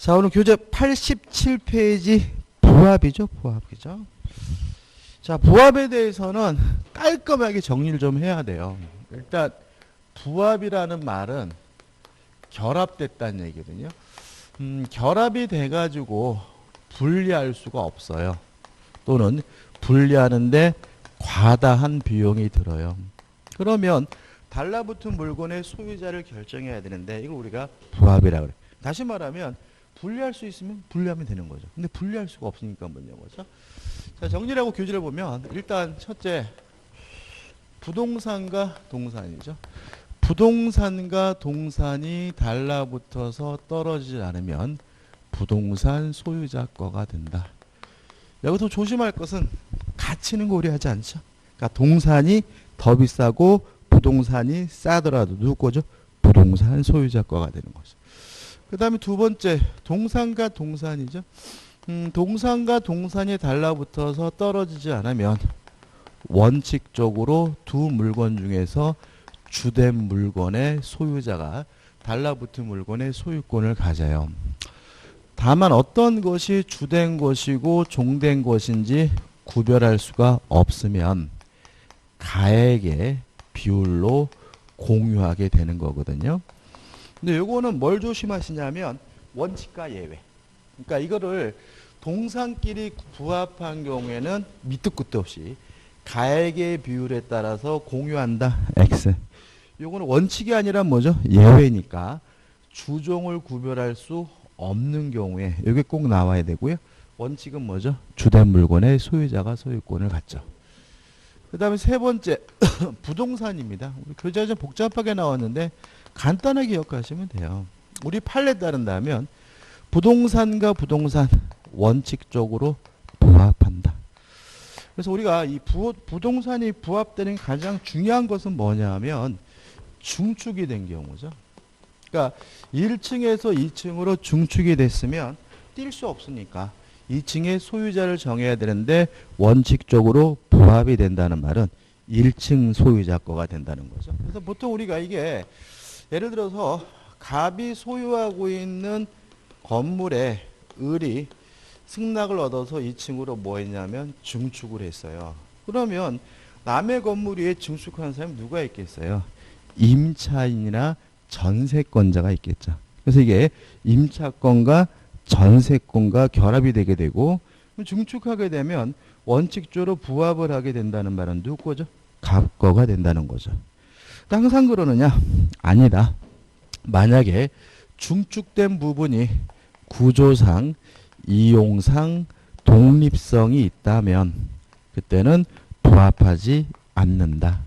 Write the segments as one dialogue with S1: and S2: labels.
S1: 자, 오늘 교재 87페이지 부합이죠. 부합이죠. 자, 부합에 대해서는 깔끔하게 정리를 좀 해야 돼요. 일단 부합이라는 말은 결합됐다는 얘기거든요. 결합이 돼가지고 분리할 수가 없어요. 또는 분리하는데 과다한 비용이 들어요. 그러면 달라붙은 물건의 소유자를 결정해야 되는데 이걸 우리가 부합이라고 그래요. 다시 말하면 분리할 수 있으면 분리하면 되는 거죠. 근데 분리할 수가 없으니까 문제인 거죠. 자, 정리하고 교재를 보면 일단 첫째 부동산과 동산이죠. 부동산과 동산이 달라붙어서 떨어지지 않으면 부동산 소유자 거가 된다. 여기서 조심할 것은 가치는 고려하지 않죠. 그러니까 동산이 더 비싸고 부동산이 싸더라도 누구 거죠? 부동산 소유자 거가 되는 거죠. 그 다음에 두 번째 동산과 동산이죠. 동산과 동산이 달라붙어서 떨어지지 않으면 원칙적으로 두 물건 중에서 주된 물건의 소유자가 달라붙은 물건의 소유권을 가져요. 다만 어떤 것이 주된 것이고 종된 것인지 구별할 수가 없으면 가액의 비율로 공유하게 되는 거거든요. 근데 요거는 뭘 조심하시냐면 원칙과 예외. 그러니까 이거를 동산끼리 부합한 경우에는 밑도 끝도 없이 가액의 비율에 따라서 공유한다. X. 요거는 원칙이 아니라 뭐죠? 예외니까 주종을 구별할 수 없는 경우에 여기 꼭 나와야 되고요. 원칙은 뭐죠? 주된 물건의 소유자가 소유권을 갖죠. 그 다음에 세 번째 부동산입니다. 우리 교재가 좀 복잡하게 나왔는데 간단하게 기억하시면 돼요. 우리 판례에 따른다면 부동산과 부동산 원칙적으로 부합한다. 그래서 우리가 이 부동산이 부합되는 가장 중요한 것은 뭐냐면 중축이 된 경우죠. 그러니까 1층에서 2층으로 중축이 됐으면 뛸 수 없으니까 2층의 소유자를 정해야 되는데 원칙적으로 부합이 된다는 말은 1층 소유자 거가 된다는 거죠. 그래서 보통 우리가 이게 예를 들어서 갑이 소유하고 있는 건물에 을이 승낙을 얻어서 2층으로 뭐 했냐면 증축을 했어요. 그러면 남의 건물 위에 증축하는 사람이 누가 있겠어요? 임차인이나 전세권자가 있겠죠. 그래서 이게 임차권과 전세권과 결합이 되게 되고 증축하게 되면 원칙적으로 부합을 하게 된다는 말은 누구 거죠? 갑 거가 된다는 거죠. 항상 그러느냐? 아니다. 만약에 중축된 부분이 구조상, 이용상, 독립성이 있다면 그때는 부합하지 않는다.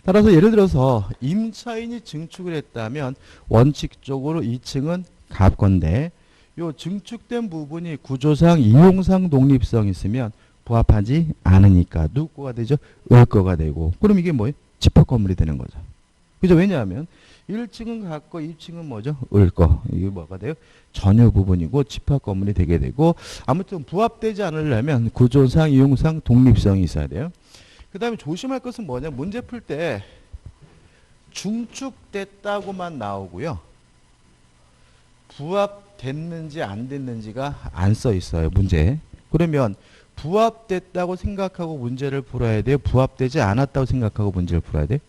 S1: 따라서 예를 들어서 임차인이 증축을 했다면 원칙적으로 2층은 갑 건데 요 증축된 부분이 구조상, 이용상, 독립성이 있으면 부합하지 않으니까 누구 거가 되죠? 을 거가 되고 그럼 이게 뭐예요? 집합 건물이 되는 거죠. 그죠? 왜냐하면 1층은 갑 거, 2층은 뭐죠? 을 거. 이게 뭐가 돼요? 전유 부분이고 집합 건물이 되게 되고 아무튼 부합되지 않으려면 구조상, 이용상, 독립성이 있어야 돼요. 그 다음에 조심할 것은 뭐냐? 문제 풀 때 중축됐다고만 나오고요. 부합됐는지 안 됐는지가 안 써 있어요. 문제에. 그러면 부합됐다고 생각하고 문제를 풀어야 돼요? 부합되지 않았다고 생각하고 문제를 풀어야 돼요?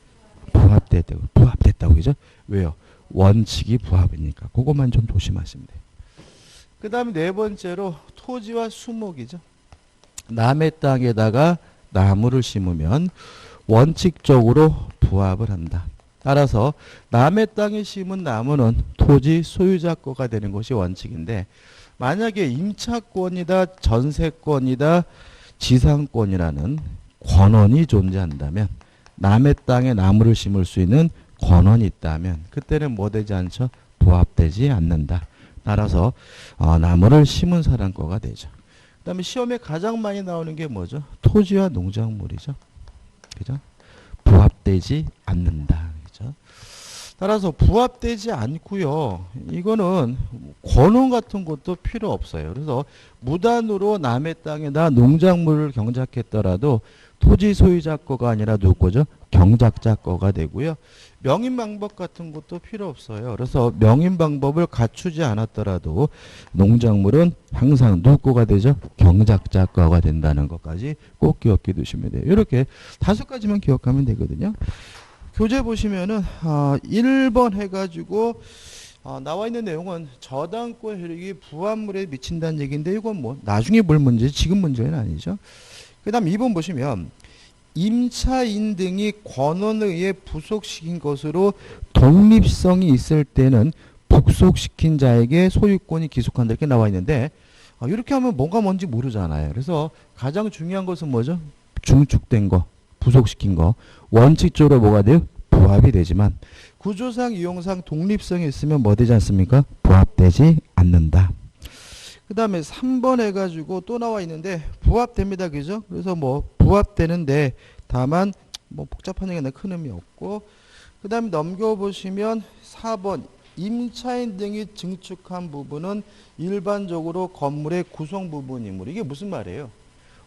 S1: 부합됐다고. 부합됐다고. 그죠? 왜요? 원칙이 부합이니까. 그것만 좀 조심하시면 돼요. 그 다음에 네 번째로 토지와 수목이죠. 남의 땅에다가 나무를 심으면 원칙적으로 부합을 한다. 따라서 남의 땅에 심은 나무는 토지 소유자 거가 되는 것이 원칙인데 만약에 임차권이다, 전세권이다, 지상권이라는 권한이 존재한다면 남의 땅에 나무를 심을 수 있는 권한이 있다면 그때는 뭐 되지 않죠? 부합되지 않는다. 따라서 나무를 심은 사람 거가 되죠. 그 다음에 시험에 가장 많이 나오는 게 뭐죠? 토지와 농작물이죠. 그죠? 부합되지 않는다. 그죠? 따라서 부합되지 않고요. 이거는 권한 같은 것도 필요 없어요. 그래서 무단으로 남의 땅에다 농작물을 경작했더라도 토지 소유자 거가 아니라 누구 거죠? 경작자 거가 되고요. 명인 방법 같은 것도 필요 없어요. 그래서 명인 방법을 갖추지 않았더라도 농작물은 항상 누구 거가 되죠? 경작자 거가 된다는 것까지 꼭 기억해 두시면 돼요. 이렇게 5가지만 기억하면 되거든요. 교재 보시면은 1번 해가지고 나와 있는 내용은 저당권 혈육이 부합물에 미친다는 얘기인데 이건 뭐 나중에 볼 문제, 지금 문제는 아니죠. 그 다음 2번 보시면 임차인 등이 권원에 의해 부속시킨 것으로 독립성이 있을 때는 북속시킨 자에게 소유권이 기속한다 이렇게 나와 있는데 이렇게 하면 뭐가 뭔지 모르잖아요. 그래서 가장 중요한 것은 뭐죠? 중축된 거, 부속시킨 거. 원칙적으로 뭐가 돼요? 부합이 되지만 구조상, 이용상 독립성이 있으면 뭐 되지 않습니까? 부합되지 않는다. 그 다음에 3번 해가지고 또 나와 있는데 부합됩니다. 그죠? 그래서 뭐 부합되는데 다만 뭐 복잡한 얘기는 큰 의미 없고 그 다음에 넘겨보시면 4번 임차인 등이 증축한 부분은 일반적으로 건물의 구성 부분이므로 이게 무슨 말이에요?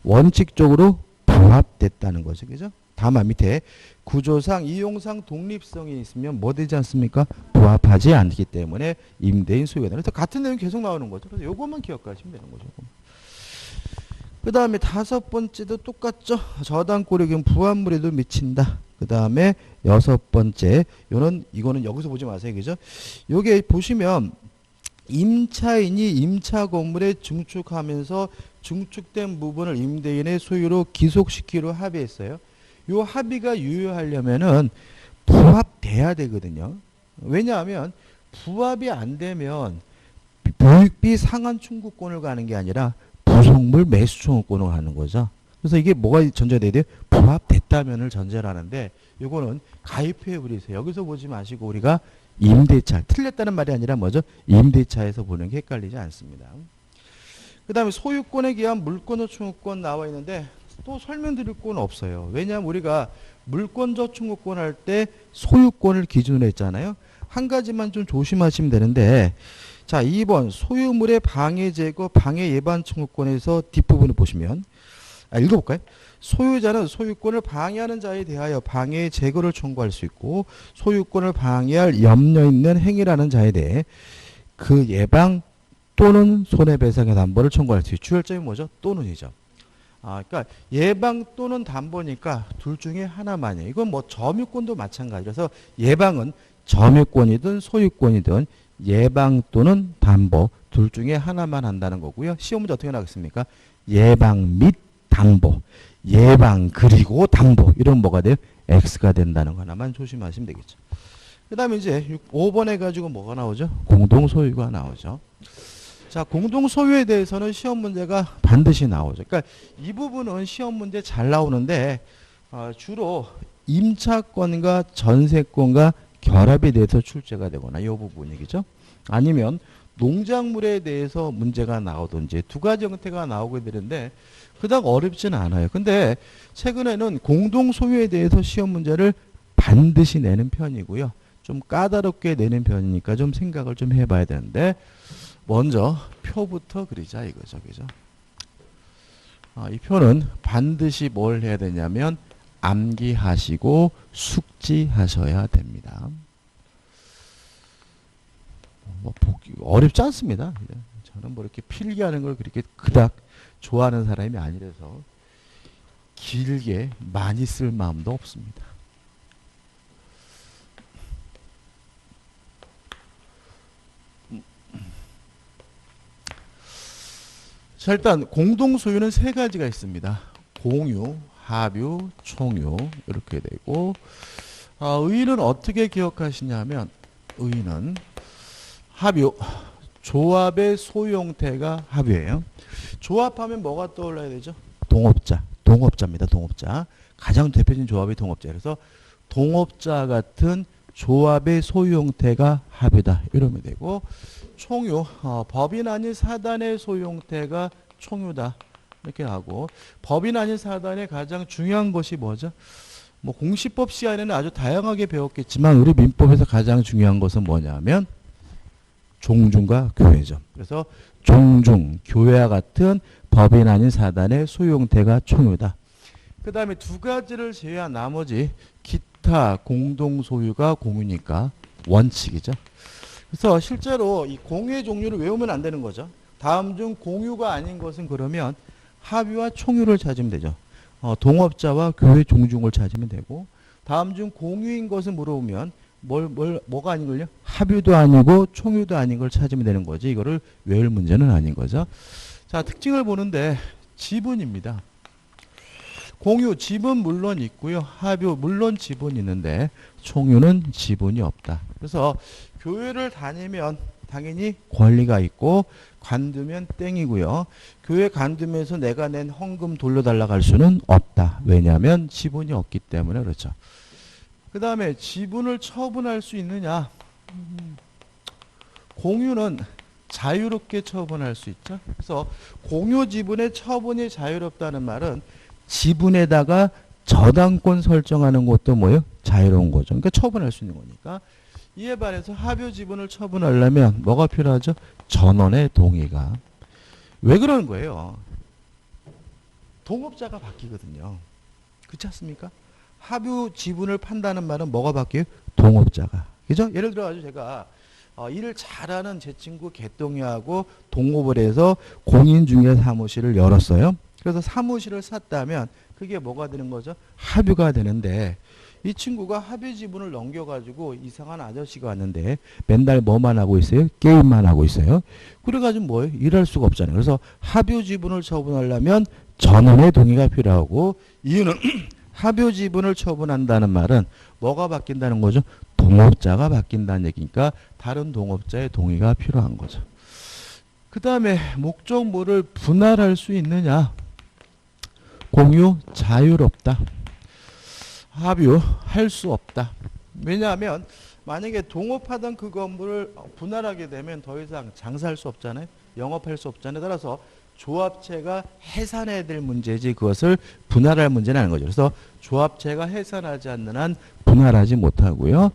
S1: 원칙적으로 부합됐다는 거죠. 그죠? 다만 밑에 구조상, 이용상 독립성이 있으면 뭐 되지 않습니까? 부합하지 않기 때문에 임대인 소유가 되는. 그래서 같은 내용이 계속 나오는 거죠. 그래서 요것만 기억하시면 되는 거죠. 그 다음에 5번째도 똑같죠. 저당권력은 부합물에도 미친다. 그 다음에 6번째, 이거는 여기서 보지 마세요. 그죠? 요게 보시면 임차인이 임차 건물에 증축하면서 증축된 부분을 임대인의 소유로 기속시키기로 합의했어요. 요 합의가 유효하려면은 부합돼야 되거든요. 왜냐하면 부합이 안 되면 보육비 상한 청구권을 가는 게 아니라 부속물 매수 청구권을 가는 거죠. 그래서 이게 뭐가 전제돼야 돼요? 부합됐다면을 전제를 하는데 요거는 가입해 버리세요. 여기서 보지 마시고 우리가 임대차, 틀렸다는 말이 아니라 뭐죠? 임대차에서 보는 게 헷갈리지 않습니다. 그 다음에 소유권에 기한 물권적 청구권 나와 있는데 또 설명드릴 건 없어요. 왜냐하면 우리가 물권적 청구권 할 때 소유권을 기준으로 했잖아요. 한 가지만 좀 조심하시면 되는데 자 2번 소유물의 방해 제거 방해 예방 청구권에서 뒷부분을 보시면 읽어볼까요? 소유자는 소유권을 방해하는 자에 대하여 방해 제거를 청구할 수 있고 소유권을 방해할 염려 있는 행위라는 자에 대해 그 예방 또는 손해배상의 담보를 청구할 수 있어요. 주혈점이 뭐죠? 또는이죠. 그러니까 예방 또는 담보니까 둘 중에 하나만이에요. 이건 뭐 점유권도 마찬가지라서 예방은 점유권이든 소유권이든 예방 또는 담보 둘 중에 하나만 한다는 거고요. 시험 문제 어떻게 나겠습니까? 예방 및 담보. 예방 그리고 담보. 이런 뭐가 돼요? X가 된다는 거 하나만 조심하시면 되겠죠. 그 다음에 이제 5번 해가지고 뭐가 나오죠? 공동소유가 나오죠. 자, 공동소유에 대해서는 시험 문제가 반드시 나오죠. 그러니까 이 부분은 시험 문제 잘 나오는데 주로 임차권과 전세권과 결합에 대해서 출제가 되거나 이 부분이겠죠. 아니면 농작물에 대해서 문제가 나오든지 두 가지 형태가 나오게 되는데 그닥 어렵지는 않아요. 근데 최근에는 공동소유에 대해서 시험 문제를 반드시 내는 편이고요. 좀 까다롭게 내는 편이니까 좀 생각을 좀 해봐야 되는데 먼저 표부터 그리자 이거죠. 그죠? 이 표는 반드시 뭘 해야 되냐면 암기하시고 숙지하셔야 됩니다. 뭐 보기 어렵지 않습니다. 저는 뭐 이렇게 필기하는 걸 그렇게 그닥 좋아하는 사람이 아니라서 길게 많이 쓸 마음도 없습니다. 자, 일단 공동소유는 세 가지가 있습니다. 공유, 합유, 총유 이렇게 되고 의의는 어떻게 기억하시냐면 의의는 합유, 조합의 소유 형태가 합유예요. 조합하면 뭐가 떠올라야 되죠? 동업자, 동업자입니다. 동업자. 가장 대표적인 조합이 동업자. 그래서 동업자 같은 조합의 소유 형태가 합유다. 이러면 되고 총유, 법인 아닌 사단의 소유 형태가 총유다. 이렇게 하고 법인 아닌 사단의 가장 중요한 것이 뭐죠? 뭐 공시법 시간에는 아주 다양하게 배웠겠지만 우리 민법에서 가장 중요한 것은 뭐냐면 종중과 교회죠. 그래서 종중, 교회와 같은 법인 아닌 사단의 소유 형태가 총유다. 그 다음에 두 가지를 제외한 나머지 기타 공동 소유가 공유니까 원칙이죠. 그래서 실제로 이 공유의 종류를 외우면 안 되는 거죠. 다음 중 공유가 아닌 것은 그러면 합유와 총유를 찾으면 되죠. 동업자와 교회 종중을 찾으면 되고, 다음 중 공유인 것을 물어보면 뭐가 아닌 걸요? 합유도 아니고 총유도 아닌 걸 찾으면 되는 거지. 이거를 외울 문제는 아닌 거죠. 자, 특징을 보는데 지분입니다. 공유, 지분 물론 있고요. 합유, 물론 지분이 있는데 총유는 지분이 없다. 그래서 교회를 다니면 당연히 권리가 있고 관두면 땡이고요. 교회 관두면서 내가 낸 헌금 돌려달라고 할 수는 없다. 왜냐하면 지분이 없기 때문에 그렇죠. 그 다음에 지분을 처분할 수 있느냐. 공유는 자유롭게 처분할 수 있죠. 그래서 공유 지분의 처분이 자유롭다는 말은 지분에다가 저당권 설정하는 것도 뭐예요? 자유로운 거죠. 그러니까 처분할 수 있는 거니까. 이에 반해서 합유 지분을 처분하려면 뭐가 필요하죠? 전원의 동의가. 왜 그러는 거예요? 동업자가 바뀌거든요. 그렇지 않습니까? 합유 지분을 판다는 말은 뭐가 바뀌어요? 동업자가. 그죠? 예를 들어 가지고 제가 일을 잘하는 제 친구 개똥이하고 동업을 해서 공인중개 사무실을 열었어요. 그래서 사무실을 샀다면 그게 뭐가 되는 거죠? 합유가 되는데 이 친구가 합유 지분을 넘겨가지고 이상한 아저씨가 왔는데 맨날 뭐만 하고 있어요? 게임만 하고 있어요. 그래가지고 뭐예요? 일할 수가 없잖아요. 그래서 합유 지분을 처분하려면 전원의 동의가 필요하고, 이유는 합유 지분을 처분한다는 말은 뭐가 바뀐다는 거죠? 동업자가 바뀐다는 얘기니까 다른 동업자의 동의가 필요한 거죠. 그 다음에 목적물을 분할할 수 있느냐? 공유 자유롭다. 합유 할 수 없다. 왜냐하면 만약에 동업하던 그 건물을 분할하게 되면 더 이상 장사할 수 없잖아요. 영업할 수 없잖아요. 따라서 조합체가 해산해야 될 문제지 그것을 분할할 문제는 아닌 거죠. 그래서 조합체가 해산하지 않는 한 분할하지 못하고요.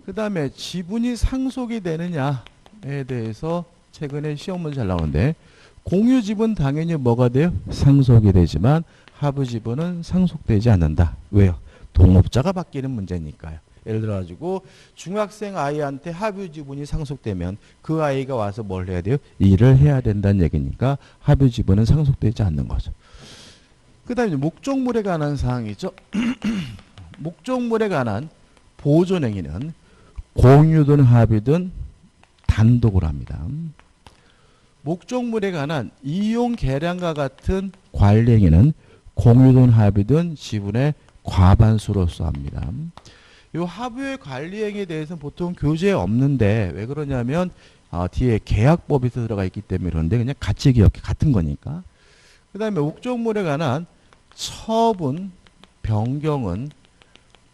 S1: 그 다음에 지분이 상속이 되느냐에 대해서 최근에 시험 문제 잘 나오는데, 공유 지분 당연히 뭐가 돼요? 상속이 되지만 합유 지분은 상속되지 않는다. 왜요? 동업자가 바뀌는 문제니까요. 예를 들어 가지고 중학생 아이한테 합유 지분이 상속되면 그 아이가 와서 뭘 해야 돼요? 일을 해야 된다는 얘기니까 합유 지분은 상속되지 않는 거죠. 그 다음에 목적물에 관한 사항이죠. 목적물에 관한 보존행위는 공유든 합유든 단독으로 합니다. 목적물에 관한 이용 계량과 같은 관리행위는 공유든 합유든 지분의 과반수로서 합니다. 이 합유의 관리행위에 대해서는 보통 교재에 없는데 왜 그러냐면 뒤에 계약법이 들어가 있기 때문에 그런데 그냥 같이 기억해. 같은 거니까. 그 다음에 목적물에 관한 처분, 변경은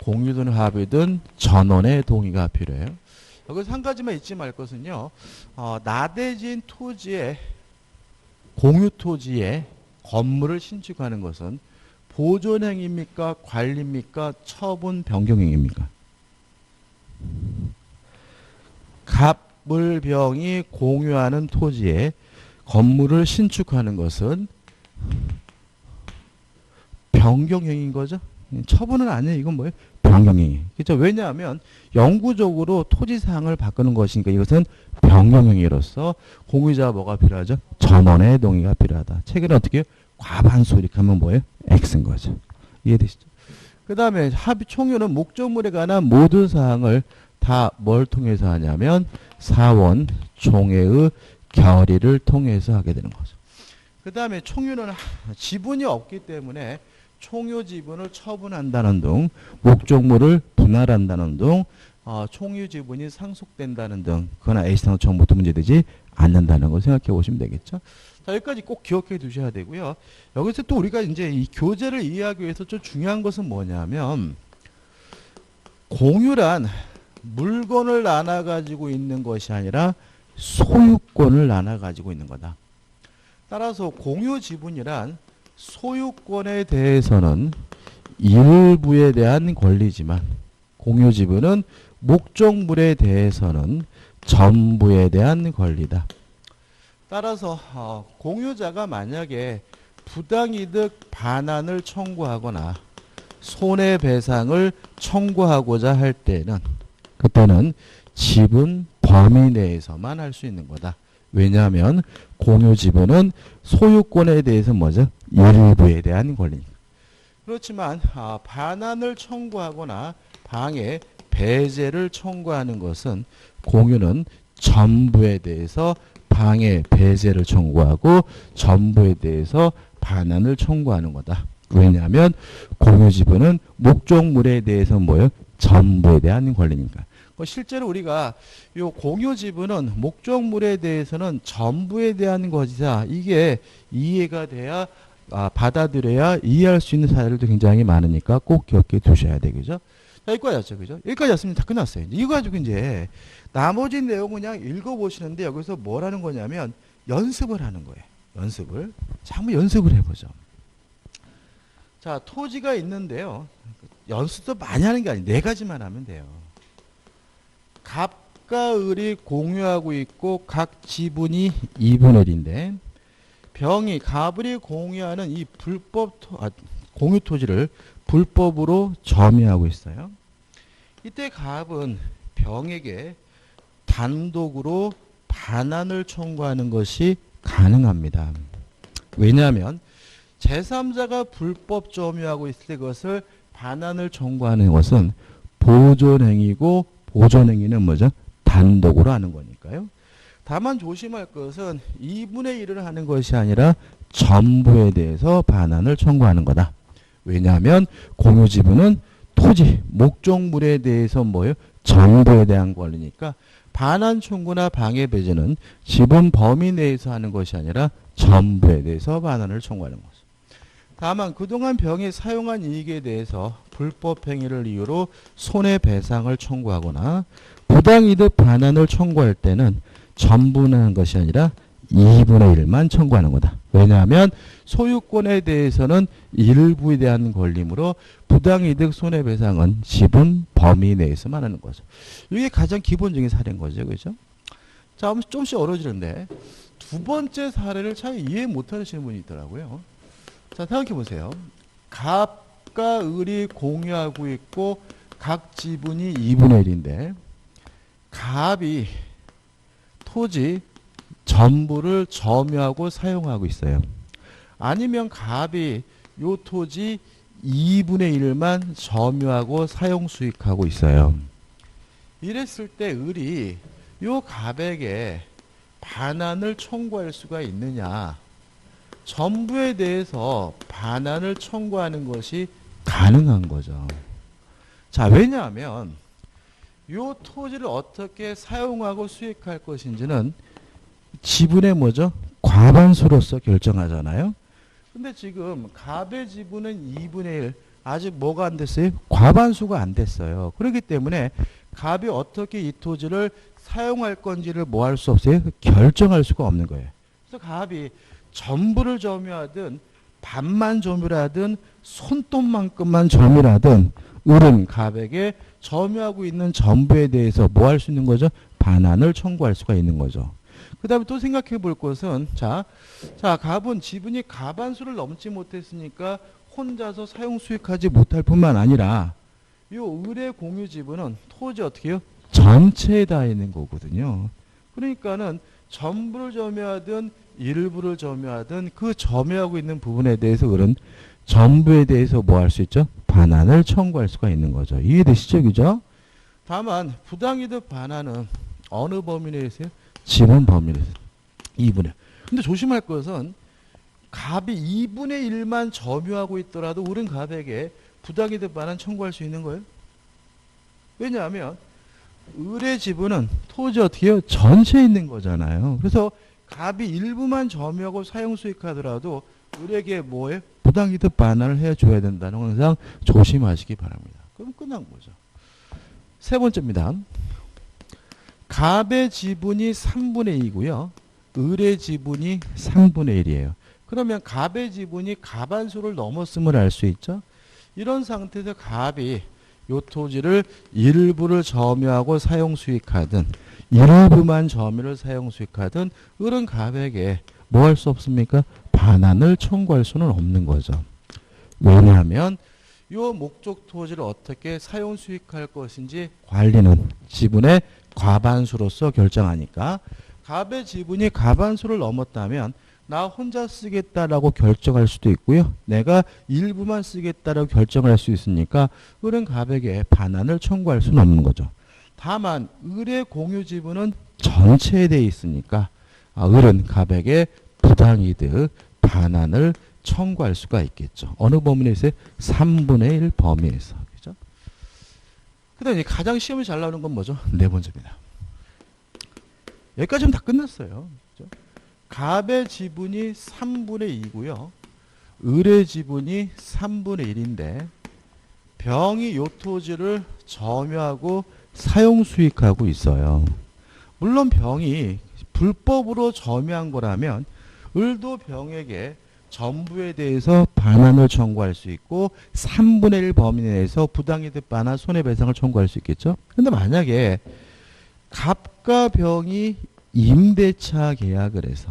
S1: 공유든 합유든 전원의 동의가 필요해요. 여기서 한 가지만 잊지 말 것은요. 나대진 토지에 공유 토지에 건물을 신축하는 것은 보존행위입니까? 관리입니까? 처분 변경행위입니까? 갑물병이 공유하는 토지에 건물을 신축하는 것은 변경행위인 거죠. 처분은 아니에요. 이건 뭐예요? 변경행위. 그렇죠? 왜냐하면 영구적으로 토지사항을 바꾸는 것이니까 이것은 변경행위로서 공유자가 뭐가 필요하죠? 전원의 동의가 필요하다. 최근에 어떻게 해요? 과반수 이렇게 하면 뭐예요? X인 거죠. 이해되시죠? 그 다음에 합의 총유는 목적물에 관한 모든 사항을 다 뭘 통해서 하냐면 사원 총회의 결의를 통해서 하게 되는 거죠. 그 다음에 총유는 지분이 없기 때문에 총유 지분을 처분한다는 등, 목적물을 분할한다는 등, 총유 지분이 상속된다는 등, 그러나 A상은 처음부터 문제되지 않는다는 걸 생각해 보시면 되겠죠. 자, 여기까지 꼭 기억해 두셔야 되고요. 여기서 또 우리가 이제 이 교재를 이해하기 위해서 좀 중요한 것은 뭐냐면, 공유란 물건을 나눠 가지고 있는 것이 아니라 소유권을 나눠 가지고 있는 거다. 따라서 공유 지분이란 소유권에 대해서는 일부에 대한 권리지만 공유 지분은 목적물에 대해서는 전부에 대한 권리다. 따라서 공유자가 만약에 부당이득 반환을 청구하거나 손해배상을 청구하고자 할 때는 그때는 지분 범위 내에서만 할 수 있는 거다. 왜냐하면 공유지분은 소유권에 대해서 뭐죠? 일부에 대한 권리니까. 그렇지만 반환을 청구하거나 방해, 배제를 청구하는 것은 공유는 전부에 대해서 방해, 배제를 청구하고 전부에 대해서 반환을 청구하는 거다. 왜냐하면 공유지분은 목적물에 대해서 뭐예요? 전부에 대한 권리니까. 실제로 우리가 이 공유지분은 목적물에 대해서는 전부에 대한 것이다. 이게 이해가 돼야 받아들여야 이해할 수 있는 사례들도 굉장히 많으니까 꼭 기억해 두셔야 되겠죠. 자, 여기까지였죠, 그죠? 여기까지 왔으면 다 끝났어요. 이거 가지고 이제 나머지 내용 그냥 읽어보시는데 여기서 뭘 하는 거냐면 연습을 하는 거예요. 연습을. 자, 한번 연습을 해보죠. 자, 토지가 있는데요. 연습도 많이 하는 게 아니에요. 4가지만 하면 돼요. 갑과 을이 공유하고 있고 각 지분이 2분의 1인데 병이 갑을이 공유하는 이 공유 토지를 불법으로 점유하고 있어요. 이때 갑은 병에게 단독으로 반환을 청구하는 것이 가능합니다. 왜냐하면 제3자가 불법 점유하고 있을 때 그것을 반환을 청구하는 것은 보존행위고 보존행위는 뭐죠? 단독으로 하는 거니까요. 다만 조심할 것은 2분의 1을 하는 것이 아니라 전부에 대해서 반환을 청구하는 거다. 왜냐하면 공유지분은 토지, 목적물에 대해서 뭐예요? 전부에 대한 권리니까 반환 청구나 방해 배제는 지분 범위 내에서 하는 것이 아니라 전부에 대해서 반환을 청구하는 것이죠. 다만 그동안 병이 사용한 이익에 대해서 불법 행위를 이유로 손해배상을 청구하거나 부당이득 반환을 청구할 때는 전부는 한 것이 아니라 2분의 1만 청구하는 거다. 왜냐하면 소유권에 대해서는 일부에 대한 권리므로 부당이득 손해배상은 지분 범위 내에서만 하는 거죠. 이게 가장 기본적인 사례인 거죠. 그죠? 자, 조금씩 어려워지는데 두 번째 사례를 잘 이해 못하시는 분이 있더라고요. 자, 생각해 보세요. 갑과 을이 공유하고 있고 각 지분이 2분의 1인데 갑이 토지 전부를 점유하고 사용하고 있어요. 아니면 갑이 요 토지 2분의 1만 점유하고 사용 수익하고 있어요. 이랬을 때 을이 요 갑에게 반환을 청구할 수가 있느냐? 전부에 대해서 반환을 청구하는 것이 가능한 거죠. 자, 왜냐하면 요 토지를 어떻게 사용하고 수익할 것인지는 지분의 뭐죠? 과반수로서 결정하잖아요. 근데 지금 갑의 지분은 2분의 1, 아직 뭐가 안 됐어요? 과반수가 안 됐어요. 그렇기 때문에 갑이 어떻게 이 토지를 사용할 건지를 뭐 할 수 없어요? 결정할 수가 없는 거예요. 그래서 갑이 전부를 점유하든 반만 점유하든 손톱만큼만 점유하든 을은 갑에게 점유하고 있는 전부에 대해서 뭐 할 수 있는 거죠? 반환을 청구할 수가 있는 거죠. 그 다음에 또 생각해 볼 것은 자, 갑은 지분이 과반수를 넘지 못했으니까 혼자서 사용 수익하지 못할 뿐만 아니라 요 을의 공유 지분은 토지 어떻게 해요? 전체에 다 있는 거거든요. 그러니까는 전부를 점유하든 일부를 점유하든 그 점유하고 있는 부분에 대해서 을은 전부에 대해서 뭐 할 수 있죠? 반환을 청구할 수가 있는 거죠. 이해되시죠? 그죠? 다만 부당이득 반환은 어느 범위 내에서요? 지분 범위 내에서 2분의 1. 근데 조심할 것은 갑이 2분의 1만 점유하고 있더라도 을은 갑에게 부당이득 반환 청구할 수 있는 거예요. 왜냐하면 을의 지분은 토지 어떻게 해요? 전체에 있는 거잖아요. 그래서 갑이 일부만 점유하고 사용 수익하더라도 을에게 뭐에 부당이득 반환을 해줘야 된다는 건 항상 조심하시기 바랍니다. 그럼 끝난 거죠. 세 번째입니다. 갑의 지분이 3분의 2고요. 을의 지분이 3분의 1이에요. 그러면 갑의 지분이 과반수를 넘었음을 알 수 있죠. 이런 상태에서 갑이 요 토지를 일부를 점유하고 사용 수익하든 일부만 점유를 사용 수익하든 을은 갑에게 뭐 할 수 없습니까? 반환을 청구할 수는 없는 거죠. 왜냐하면 요 목적 토지를 어떻게 사용 수익할 것인지 관리는 지분의 과반수로서 결정하니까 갑의 지분이 과반수를 넘었다면 나 혼자 쓰겠다라고 결정할 수도 있고요. 내가 일부만 쓰겠다라고 결정을 할 수 있으니까 을은 갑에게 반환을 청구할 수는 없는 거죠. 다만 을의 공유 지분은 전체에 대해 있으니까 을은 갑에게 부당이득 반환을 청구할 수가 있겠죠. 어느 범위에서 3분의 1 범위에서. 그죠? 그다음에 가장 시험이 잘 나오는 건 뭐죠? 네 번째입니다. 여기까지는 다 끝났어요. 그죠? 갑의 지분이 3분의 2고요. 을의 지분이 3분의 1인데 병이 요 토지를 점유하고 사용 수익하고 있어요. 물론 병이 불법으로 점유한 거라면 을도 병에게 전부에 대해서 반환을 청구할 수 있고 3분의 1 범위 내에서 부당이득 반환 손해배상을 청구할 수 있겠죠. 그런데 만약에 갑과 병이 임대차 계약을 해서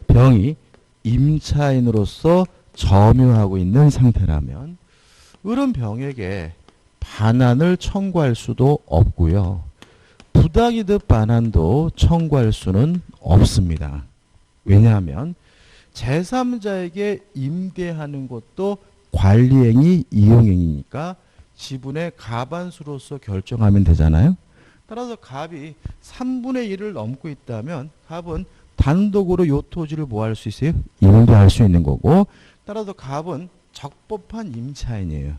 S1: 병이 임차인으로서 점유하고 있는 상태라면 을은 병에게 반환을 청구할 수도 없고요. 부당이득 반환도 청구할 수는 없습니다. 왜냐하면 제3자에게 임대하는 것도 관리행위, 이용행위니까 지분의 과반수로서 결정하면 되잖아요. 따라서 갑이 3분의 1을 넘고 있다면 갑은 단독으로 요 토지를 뭐 할 수 있어요? 임대할 수 있는 거고 따라서 갑은 적법한 임차인이에요.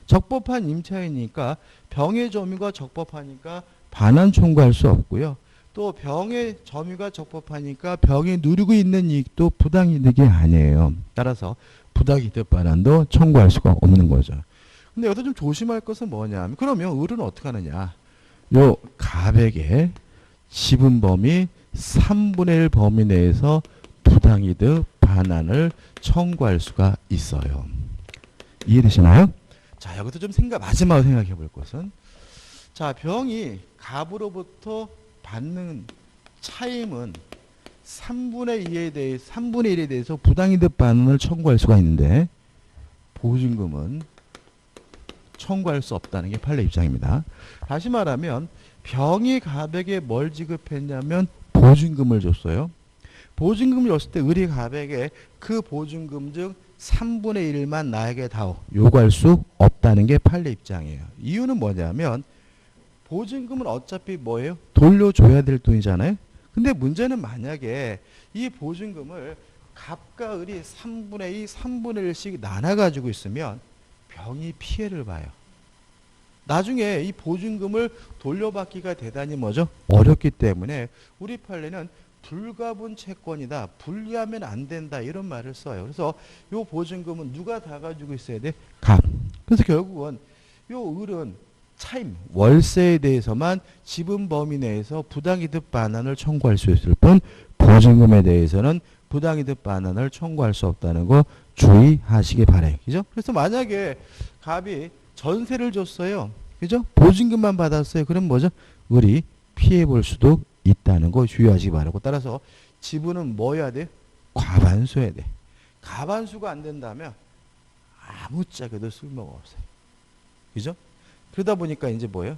S1: 적법한 임차인이니까 병의 점유가 적법하니까 반환 청구할 수 없고요. 또 병의 점유가 적법하니까 병이 누리고 있는 이익도 부당이득이 아니에요. 따라서 부당이득 반환도 청구할 수가 없는 거죠. 근데 여기서 좀 조심할 것은 뭐냐면 그러면 을은 어떻게 하느냐. 요 갑에게 지분 범위 3분의 1 범위 내에서 부당이득 반환을 청구할 수가 있어요. 이해되시나요? 자, 여기서 좀 마지막으로 생각해 볼 것은 자, 병이 갑으로부터 받는 차임은 3분의 1에 대해서 부당이득 반환을 청구할 수가 있는데 보증금은 청구할 수 없다는 게 판례 입장입니다. 다시 말하면 병이 갑에게 뭘 지급했냐면 보증금을 줬어요. 보증금을 줬을 때 을이 갑에게 그 보증금 중 3분의 1만 나에게 다오 요구할 수 없다는 게 판례 입장이에요. 이유는 뭐냐면 보증금은 어차피 뭐예요? 돌려줘야 될 돈이잖아요. 근데 문제는 만약에 이 보증금을 갑과 을이 3분의 2, 3분의 1씩 나눠가지고 있으면 병이 피해를 봐요. 나중에 이 보증금을 돌려받기가 대단히 뭐죠? 어렵기 때문에 우리 판례는 불가분 채권이다. 분리하면 안 된다. 이런 말을 써요. 그래서 이 보증금은 누가 다 가지고 있어야 돼? 갑. 그래서 결국은 이 을은 차임, 월세에 대해서만 지분 범위 내에서 부당이득 반환을 청구할 수 있을 뿐 보증금에 대해서는 부당이득 반환을 청구할 수 없다는 거 주의하시기 바래요. 그죠? 그래서 만약에 갑이 전세를 줬어요. 그죠? 보증금만 받았어요. 그럼 뭐죠? 을이 피해 볼 수도 있다는 거 주의하시기 바라고 따라서 지분은 뭐 해야 돼? 과반수해야 돼. 과반수가 안 된다면 아무짝에도 쓸모가 없어요. 그죠? 그러다 보니까 이제 뭐예요?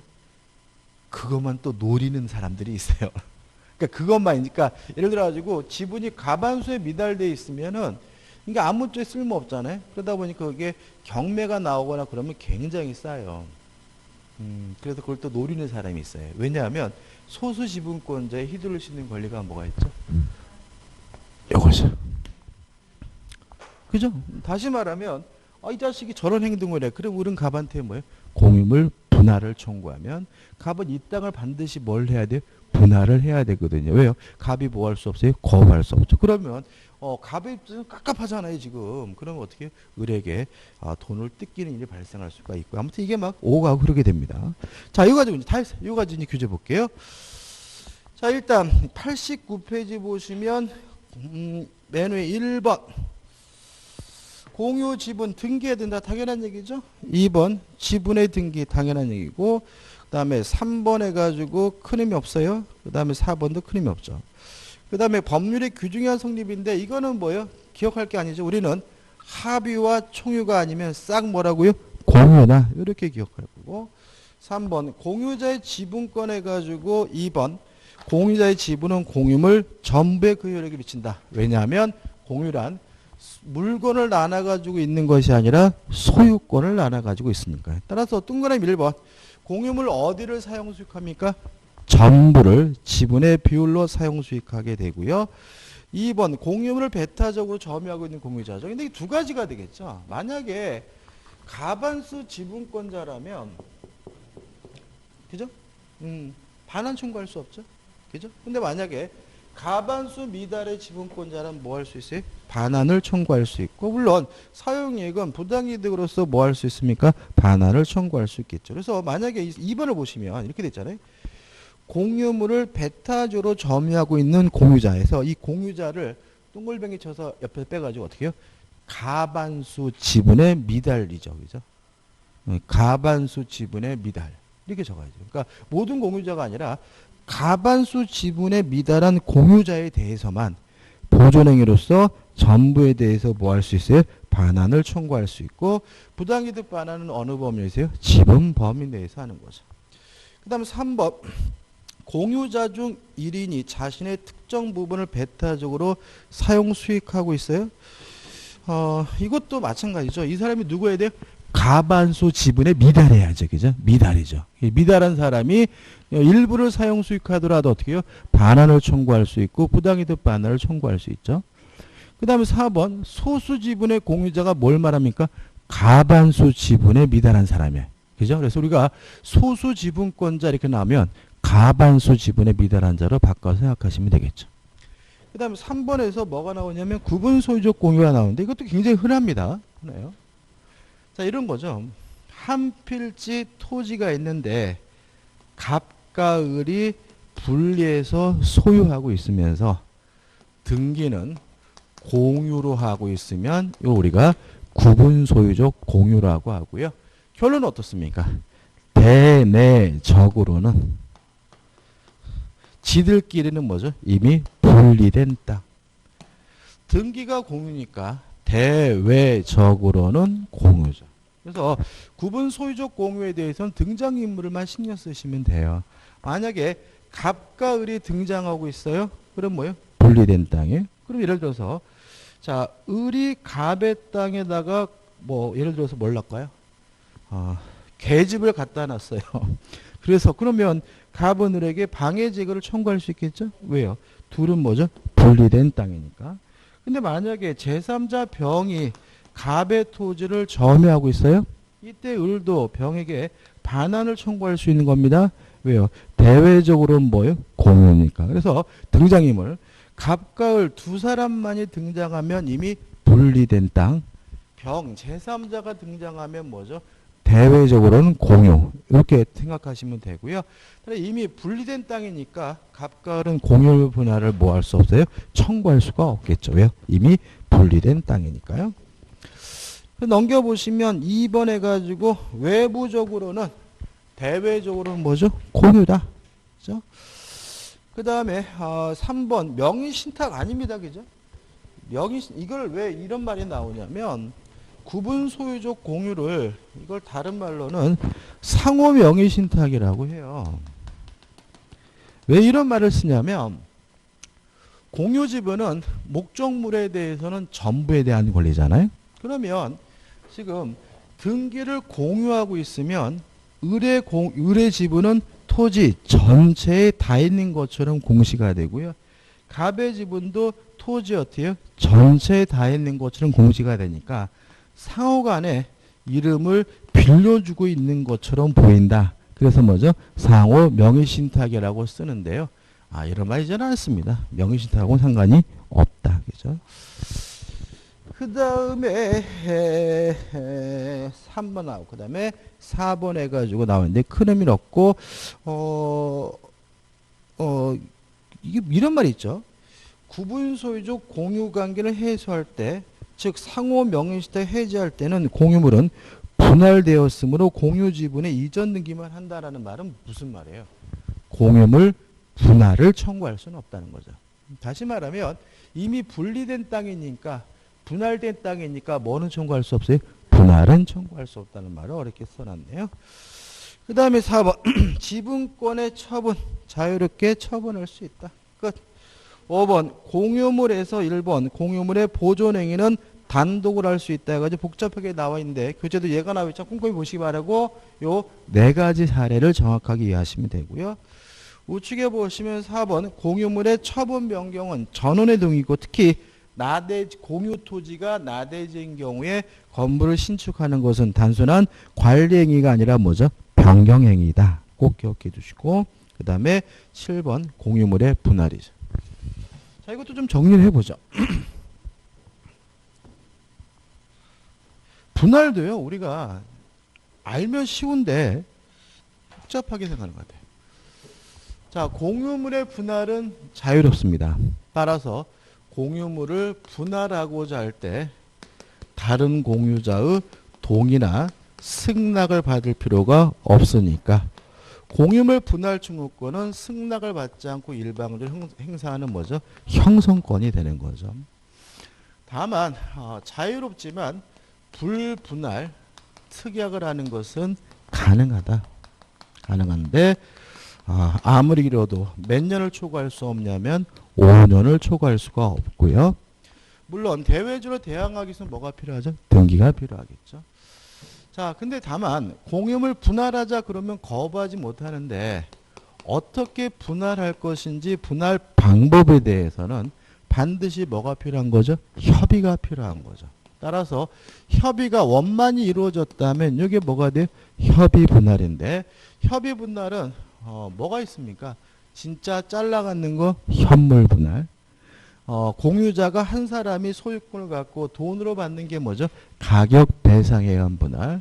S1: 그것만 또 노리는 사람들이 있어요. 그러니까 그것만, 예를 들어가지고 지분이 과반수에 미달되어 있으면은, 그러니까 아무쪽에 쓸모 없잖아요. 그러다 보니까 그게 경매가 나오거나 그러면 굉장히 싸요. 그래서 그걸 또 노리는 사람이 있어요. 왜냐하면 소수 지분권자에 휘둘릴 수 있는 권리가 뭐가 있죠? 이거죠. 그죠? 다시 말하면, 이 자식이 저런 행동을 해. 그럼 우린 갑한테 뭐예요? 공유물 분할을 청구하면 갑은 이 땅을 반드시 뭘 해야 돼요? 분할을 해야 되거든요. 왜요? 갑이 뭐 할 수 없어요? 거부할 수 없죠. 그러면 갑의 입장은 깝깝하잖아요 지금. 그러면 어떻게 해요? 을에게 돈을 뜯기는 일이 발생할 수가 있고 아무튼 이게 막 오고 가고 그러게 됩니다. 자, 이거 가지고 이제 다 했어요. 이거 가지고 이제 규제 볼게요. 자, 일단 89페이지 보시면 맨 위에 1번 공유 지분 등기해야 된다. 당연한 얘기죠. 2번 지분의 등기 당연한 얘기고 그 다음에 3번 해가지고 큰 의미 없어요. 그 다음에 4번도 큰 의미 없죠. 그 다음에 법률의 규정한 성립인데 이거는 뭐예요? 기억할 게 아니죠. 우리는 합의와 총유가 아니면 싹 뭐라고요? 공유다. 이렇게 기억할 거고. 3번 공유자의 지분권 해가지고 2번 공유자의 지분은 공유물 전부에 그 효력을 미친다. 왜냐하면 공유란 물건을 나눠가지고 있는 것이 아니라 소유권을 나눠가지고 있으니까. 따라서 동그라미 1번 공유물 어디를 사용 수익합니까? 전부를 지분의 비율로 사용 수익하게 되고요. 2번 공유물을 배타적으로 점유하고 있는 공유자죠. 근데 이 두 가지가 되겠죠. 만약에 가반수 지분권자라면 그죠? 반환 청구할 수 없죠. 그죠? 근데 만약에 가반수 미달의 지분권자는 뭐 할 수 있어요? 반환을 청구할 수 있고, 물론 사용이익은 부당이득으로서 뭐 할 수 있습니까? 반환을 청구할 수 있겠죠. 그래서 만약에 2번을 보시면 이렇게 됐잖아요. 공유물을 배타적으로 점유하고 있는 공유자에서 이 공유자를 동글뱅이 쳐서 옆에 빼가지고 어떻게 해요? 가반수 지분의 미달이죠. 그죠? 가반수 지분의 미달. 이렇게 적어야죠. 그러니까 모든 공유자가 아니라 가반수 지분의 미달한 공유자에 대해서만 보존행위로서 전부에 대해서 뭐 할 수 있어요? 반환을 청구할 수 있고, 부당이득 반환은 어느 범위에서요? 지분 범위 내에서 하는 거죠. 그 다음에 3번 공유자 중 1인이 자신의 특정 부분을 배타적으로 사용 수익하고 있어요. 이것도 마찬가지죠. 이 사람이 누구여야 돼요? 가반수 지분에 미달해야죠. 그죠? 미달이죠. 미달한 사람이 일부를 사용 수익하더라도 어떻게 해요? 반환을 청구할 수 있고 부당이득 반환을 청구할 수 있죠. 그 다음에 4번 소수 지분의 공유자가 뭘 말합니까? 가반수 지분에 미달한 사람이에요. 그죠? 그래서 우리가 소수 지분권자 이렇게 나오면 가반수 지분에 미달한 자로 바꿔서 생각하시면 되겠죠. 그 다음에 3번에서 뭐가 나오냐면 구분 소유적 공유가 나오는데 이것도 굉장히 흔합니다. 흔해요. 자, 이런 거죠. 한 필지 토지가 있는데 갑과 을이 분리해서 소유하고 있으면서 등기는 공유로 하고 있으면 이거 우리가 구분 소유적 공유라고 하고요. 결론은 어떻습니까? 대내적으로는 지들끼리는 뭐죠? 이미 분리된 땅. 등기가 공유니까 대외적으로는 공유죠. 그래서 구분 소유적 공유에 대해서는 등장인물만 신경 쓰시면 돼요. 만약에 갑과 을이 등장하고 있어요. 그럼 뭐예요? 분리된 땅이에요. 그럼 예를 들어서 자, 을이 갑의 땅에다가 뭐 예를 들어서 뭘 놨까요? 계집을 갖다 놨어요. 그래서 그러면 갑은 을에게 방해 제거를 청구할 수 있겠죠? 왜요? 둘은 뭐죠? 분리된 땅이니까. 근데 만약에 제3자 병이 갑의 토지를 점유하고 있어요? 이때 을도 병에게 반환을 청구할 수 있는 겁니다. 왜요? 대외적으로는 뭐예요? 공유니까. 그래서 등장인물 갑과 을 두 사람만이 등장하면 이미 분리된 땅. 병 제3자가 등장하면 뭐죠? 대외적으로는 공유. 이렇게 생각하시면 되고요. 이미 분리된 땅이니까 갑과 을은 공유 분할을 뭐 할 수 없어요? 청구할 수가 없겠죠. 왜요? 이미 분리된 땅이니까요. 넘겨보시면 2번 해가지고 외부적으로는 대외적으로는 뭐죠? 공유다. 그죠? 그 다음에 3번 명의신탁 아닙니다. 그죠? 이걸 왜 이런 말이 나오냐면 구분 소유적 공유를 이걸 다른 말로는 상호 명의신탁이라고 해요. 왜 이런 말을 쓰냐면 공유 지분은 목적물에 대해서는 전부에 대한 권리잖아요. 그러면 지금 등기를 공유하고 있으면 을의 지분은 토지 전체에 다 있는 것처럼 공시가 되고요. 갑의 지분도 토지 어때요? 전체에 다 있는 것처럼 공시가 되니까 상호간에 이름을 빌려주고 있는 것처럼 보인다. 그래서 뭐죠? 상호 명의신탁이라고 쓰는데요. 이런 말이 잘 않습니다. 명의신탁하고는 상관이 없다. 그죠? 그 다음에 3번 나오고 그 다음에 4번 해가지고 나오는데 큰 의미는 없고 이게 이런 말이 있죠. 구분 소유적 공유 관계를 해소할 때, 즉 상호 명의신탁 해지할 때는 공유물은 분할되었으므로 공유 지분의 이전 등기만 한다라는 말은 무슨 말이에요? 공유물 분할을 청구할 수는 없다는 거죠. 다시 말하면 이미 분리된 땅이니까 분할된 땅이니까 뭐는 청구할 수 없어요? 분할은 청구할 수 없다는 말을 어렵게 써놨네요. 그 다음에 4번 지분권의 처분 자유롭게 처분할 수 있다. 끝. 5번 공유물에서 1번 공유물의 보존행위는 단독으로 할 수 있다 해가지고 복잡하게 나와 있는데 교재도 얘가 나와 있죠. 꼼꼼히 보시기 바라고 요 네 가지 사례를 정확하게 이해하시면 되고요. 우측에 보시면 4번 공유물의 처분 변경은 전원의 동의고 특히 공유 토지가 나대지인 경우에 건물을 신축하는 것은 단순한 관리 행위가 아니라 뭐죠? 변경 행위다. 꼭 기억해 두시고 그 다음에 7번 공유물의 분할이죠. 자, 이것도 좀 정리를 해보죠. 분할도요, 우리가 알면 쉬운데 복잡하게 생각하는 것 같아요. 자, 공유물의 분할은 자유롭습니다. 따라서 공유물을 분할하고자 할 때 다른 공유자의 동의나 승낙을 받을 필요가 없으니까 공유물 분할 청구권은 승낙을 받지 않고 일방적으로 행사하는 뭐죠? 형성권이 되는 거죠. 다만 자유롭지만 불분할 특약을 하는 것은 가능하다. 가능한데 아무리 길어도 몇 년을 초과할 수 없냐면 5년을 초과할 수가 없고요. 물론 대외적으로 대항하기 위해서는 뭐가 필요하죠? 등기가 필요하겠죠. 자, 근데 다만 공유물 분할하자 그러면 거부하지 못하는데 어떻게 분할할 것인지 분할 방법에 대해서는 반드시 뭐가 필요한 거죠? 협의가 필요한 거죠. 따라서 협의가 원만히 이루어졌다면 이게 뭐가 돼요? 협의 분할인데 협의 분할은 뭐가 있습니까? 진짜 잘라갖는 거 현물 분할. 공유자가 한 사람이 소유권을 갖고 돈으로 받는 게 뭐죠? 가격 배상에 의한 분할.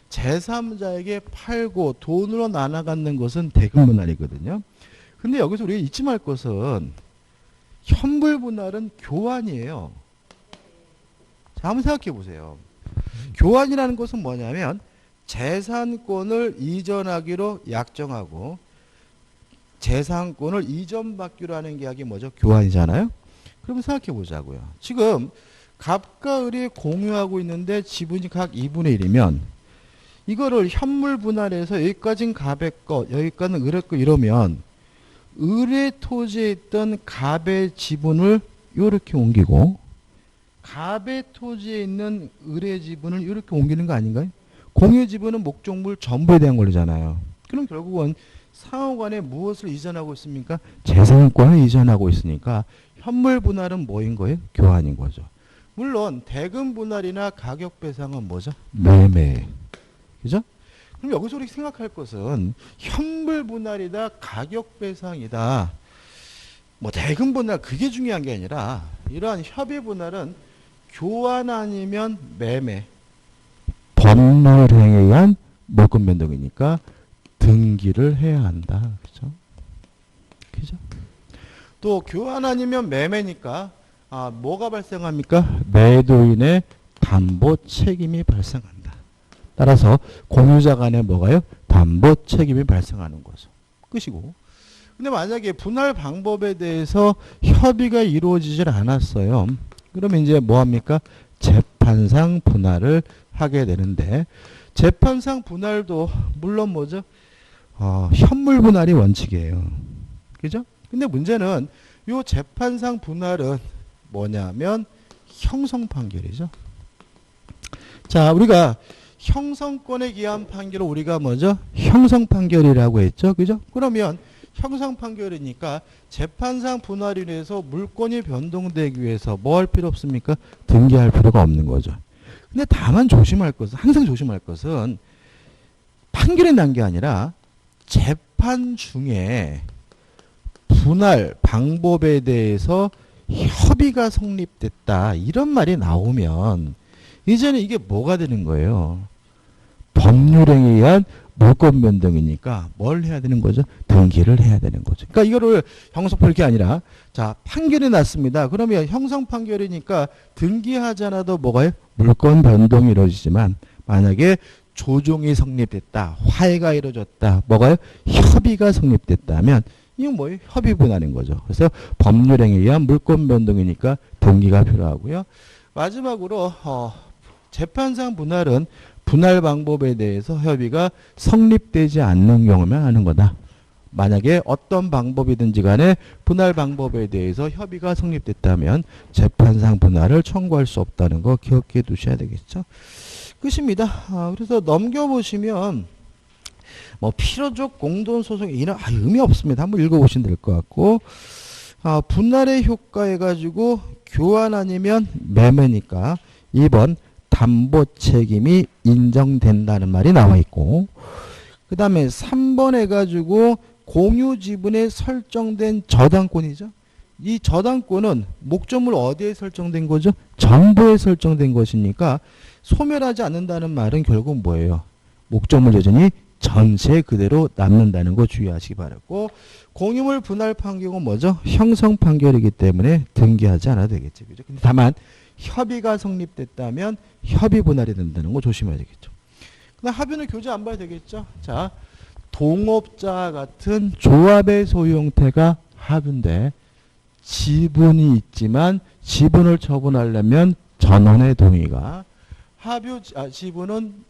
S1: 제3자에게 팔고 돈으로 나눠 갖는 것은 대금 분할이거든요. 근데 여기서 우리가 잊지 말 것은 현물 분할은 교환이에요. 자, 한번 생각해 보세요. 교환이라는 것은 뭐냐면 재산권을 이전하기로 약정하고 재산권을 이전받기로 하는 계약이 뭐죠? 교환이잖아요. 그럼 생각해 보자고요. 지금 갑과 을이 공유하고 있는데 지분이 각 2분의 1이면 이거를 현물 분할해서 여기까지는 갑의 거, 여기까지는 을의 거 이러면 을의 토지에 있던 갑의 지분을 이렇게 옮기고 갑의 토지에 있는 을의 지분을 이렇게 옮기는 거 아닌가요? 공유 지분은 목적물 전부에 대한 권리잖아요. 그럼 결국은 상호간에 무엇을 이전하고 있습니까? 재산권을 이전하고 있으니까 현물 분할은 뭐인 거예요? 교환인 거죠. 물론 대금 분할이나 가격 배상은 뭐죠? 매매. 그죠? 그럼 여기서 우리 생각할 것은 현물 분할이다, 가격 배상이다, 뭐 대금 분할 그게 중요한 게 아니라 이러한 협의 분할은 교환 아니면 매매, 법률행위에 의한 물권 변동이니까 등기를 해야 한다. 그죠? 그죠? 또 교환 아니면 매매니까 뭐가 발생합니까? 매도인의 담보 책임이 발생한다. 따라서 공유자 간에 뭐가요? 담보 책임이 발생하는 거죠. 끝이고. 근데 만약에 분할 방법에 대해서 협의가 이루어지질 않았어요. 그러면 이제 뭐 합니까? 재판상 분할을 하게 되는데 재판상 분할도 물론 뭐죠? 현물 분할이 원칙이에요. 그죠? 근데 문제는 요 재판상 분할은 뭐냐면 형성 판결이죠. 자, 우리가 형성권에 기한 판결을 우리가 뭐죠? 형성 판결이라고 했죠. 그죠? 그러면 형성 판결이니까 재판상 분할이 인해서 물권이 변동되기 위해서 뭐 할 필요 없습니까? 등기할 필요가 없는 거죠. 근데 다만 조심할 것은, 항상 조심할 것은 판결이 난 게 아니라 재판 중에 분할 방법에 대해서 협의가 성립됐다. 이런 말이 나오면 이제는 이게 뭐가 되는 거예요? 법률행위에 의한 물권 변동이니까 뭘 해야 되는 거죠? 등기를 해야 되는 거죠. 그러니까 이거를 형성할 게 아니라 자, 판결이 났습니다. 그러면 형성 판결이니까 등기하지 않아도 뭐가요? 물권 변동이 이루어지지만 만약에 조정이 성립됐다. 화해가 이루어졌다. 뭐가요? 협의가 성립됐다면 이건 뭐예요? 협의 분할인 거죠. 그래서 법률행위에 의한 물권 변동이니까 등기가 필요하고요. 마지막으로 재판상 분할은 분할 방법에 대해서 협의가 성립되지 않는 경우만 하는 거다. 만약에 어떤 방법이든지 간에 분할 방법에 대해서 협의가 성립됐다면 재판상 분할을 청구할 수 없다는 거 기억해 두셔야 되겠죠. 끝입니다. 그래서 넘겨보시면 뭐 필요적 공동소송 이런 의미 없습니다. 한번 읽어보시면 될 것 같고 분할의 효과 해가지고 교환 아니면 매매니까 2번 담보 책임이 인정된다는 말이 나와 있고 그 다음에 3번 해가지고 공유 지분에 설정된 저당권이죠. 이 저당권은 목적물 어디에 설정된 거죠? 정보에 설정된 것이니까 소멸하지 않는다는 말은 결국 뭐예요? 목적물 여전히 전체 그대로 남는다는 거 주의하시기 바랐고 공유물 분할 판결은 뭐죠? 형성 판결이기 때문에 등기하지 않아도 되겠죠. 그죠? 근데 다만 협의가 성립됐다면 협의 분할이 된다는 거 조심해야 되겠죠. 그다음 합의는 교제 안 봐야 되겠죠. 자, 동업자 같은 조합의 소유 형태가 합의인데 지분이 있지만 지분을 처분하려면 전원의 동의가 지분은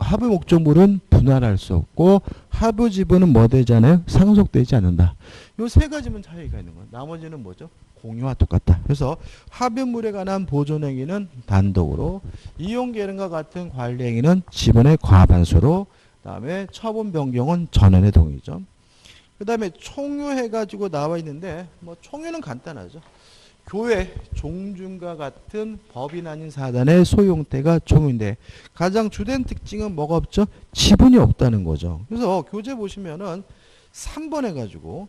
S1: 합의 목적물은 분할할 수 없고 합의 지분은 뭐 되잖아요? 상속되지 않는다. 요 세 가지만 차이가 있는 거예요. 나머지는 뭐죠? 공유와 똑같다. 그래서 합의물에 관한 보존행위는 단독으로 이용계량과 같은 관리행위는 지분의 과반수로 그다음에 처분 변경은 전원의 동의죠. 그다음에 총유해가지고 나와 있는데 뭐 총유는 간단하죠. 교회, 종중과 같은 법인 아닌 사단의 소유 형태가 총유인데 가장 주된 특징은 뭐가 없죠? 지분이 없다는 거죠. 그래서 교재 보시면은 3번 해가지고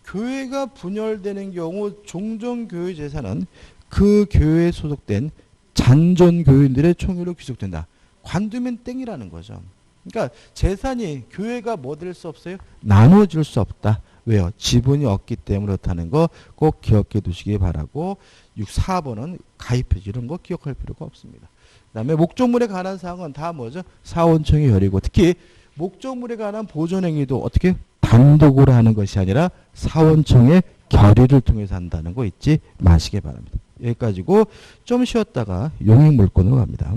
S1: 교회가 분열되는 경우 종전교회 재산은 그 교회에 소속된 잔존교인들의 총유로 귀속된다. 관두면 땡이라는 거죠. 그러니까 재산이 교회가 뭐 될 수 없어요? 나눠줄 수 없다. 왜요? 지분이 없기 때문에 그렇다는 거 꼭 기억해 두시기 바라고 4번은 가입해지 이런 거 기억할 필요가 없습니다. 그 다음에 목적물에 관한 사항은 다 뭐죠? 사원청이 열리고 특히 목적물에 관한 보존행위도 어떻게 단독으로 하는 것이 아니라 사원청의 결의를 통해서 한다는 거 잊지 마시기 바랍니다. 여기까지고 좀 쉬었다가 용익물권으로 갑니다.